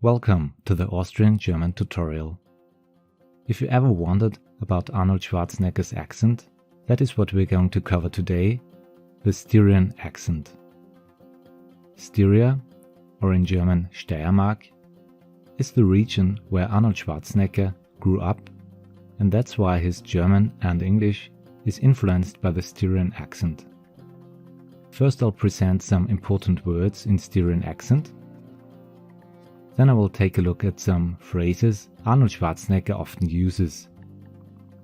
Welcome to the Austrian German tutorial. If you ever wondered about Arnold Schwarzenegger's accent, that is what we're going to cover today, the Styrian accent. Styria, or in German Steiermark, is the region where Arnold Schwarzenegger grew up, and that's why his German and English is influenced by the Styrian accent. First I'll present some important words in Styrian accent. Then I will take a look at some phrases Arnold Schwarzenegger often uses.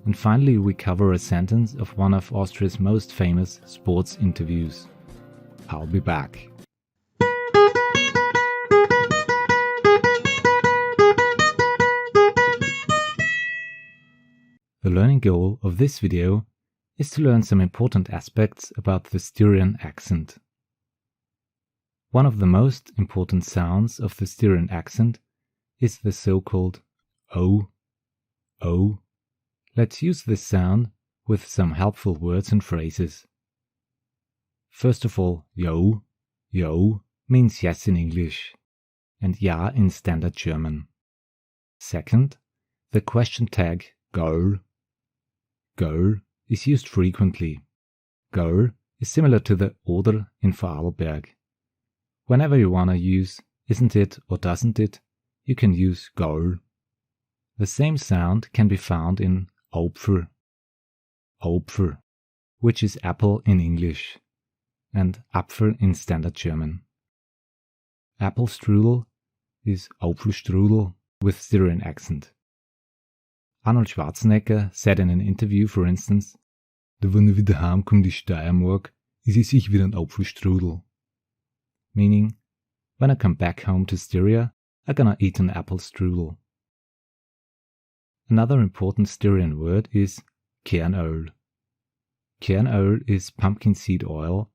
And finally we cover a sentence of one of Austria's most famous sports interviews. I'll be back. The learning goal of this video is to learn some important aspects about the Styrian accent. One of the most important sounds of the Styrian accent is the so-called O. O. Let's use this sound with some helpful words and phrases. First of all, yo. Yo means yes in English and ja in standard German. Second, the question tag girl. Girl is used frequently. Girl is similar to the oder in Vorarlberg. Whenever you wanna use isn't it or doesn't it, you can use girl. The same sound can be found in Apfel, Apfel, which is apple in English, and Apfel in standard German. Apple strudel is Apfelstrudel with Styrian accent. Arnold Schwarzenegger said in an interview, for instance, "Da wenn ich wieder heimkomme die Steiermark, is es ich wieder ein Apfelstrudel." Meaning, when I come back home to Styria, I'm gonna eat an apple strudel. Another important Styrian word is Kernöl. Kernöl is pumpkin seed oil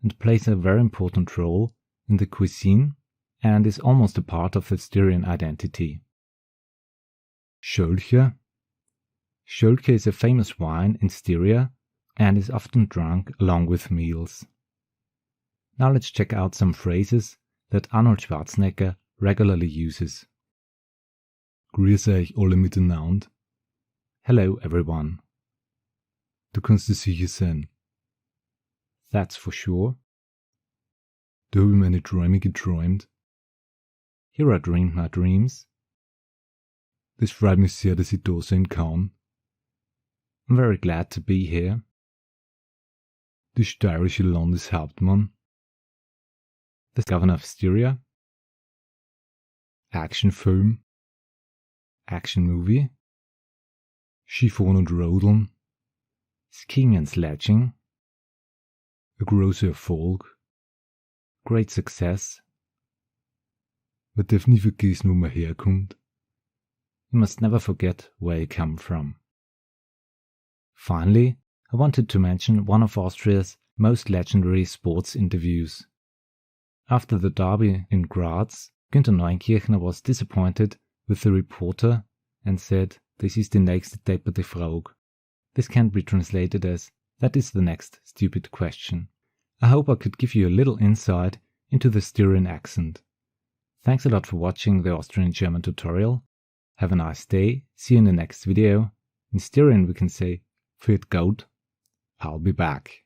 and plays a very important role in the cuisine and is almost a part of the Styrian identity. Schölche. Schölche is a famous wine in Styria and is often drunk along with meals. Now let's check out some phrases that Arnold Schwarzenegger regularly uses. Grüß euch alle miteinander. Hello everyone. Du kannst dir sicher sein. That's for sure. Da habe ich meine Träume geträumt. Here I dreamed my dreams. Das freut mich sehr, dass ich da sein kann. I'm very glad to be here. Der steirische Landeshauptmann. The governor of Styria. Action film. Action movie. Skifahren und Rodeln. Skiing and sledging. A großer Erfolg. Great success. Man darf nie vergessen, wo man herkommt. You must never forget where you come from. Finally, I wanted to mention one of Austria's most legendary sports interviews. After the derby in Graz, Günther Neunkirchner was disappointed with the reporter and said, "This is die nächste depperte Frage." This can be translated as, "That is the next stupid question." I hope I could give you a little insight into the Styrian accent. Thanks a lot for watching the Austrian German tutorial. Have a nice day, see you in the next video. In Styrian we can say, "Führt gut." I'll be back.